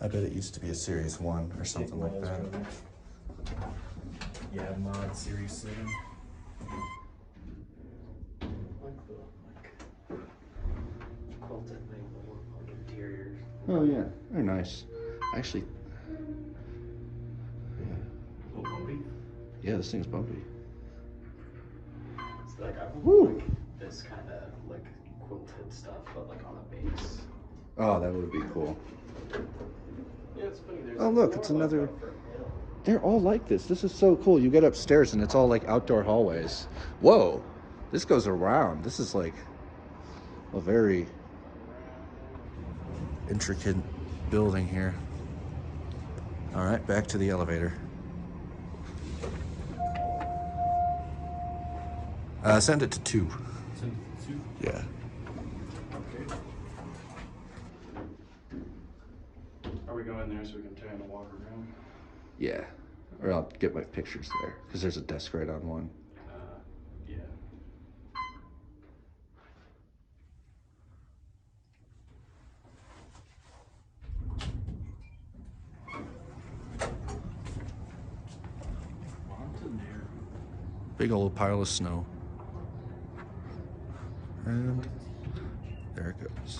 I bet it used to be a Series 1 or something like that. Yeah, mod Series 7. Like the quilted thing, like interiors. Oh yeah, they're nice. Actually, A little bumpy. yeah, this thing's bumpy. It's like I would Woo. like this kind of like quilted stuff, but like on a base. Oh, that would be cool. Yeah, it's funny. There's Oh look, it's another. They're all like this. This is so cool. You get upstairs and it's all like outdoor hallways. Whoa, this goes around. This is like a very intricate building here. All right, back to the elevator. Send it to 2. Send it to 2? Yeah. Okay. Are we going there so we can try and walk around? Yeah. Or I'll get my pictures there because there's a desk right on one. Yeah. Montaneros. Big old pile of snow. And there it goes.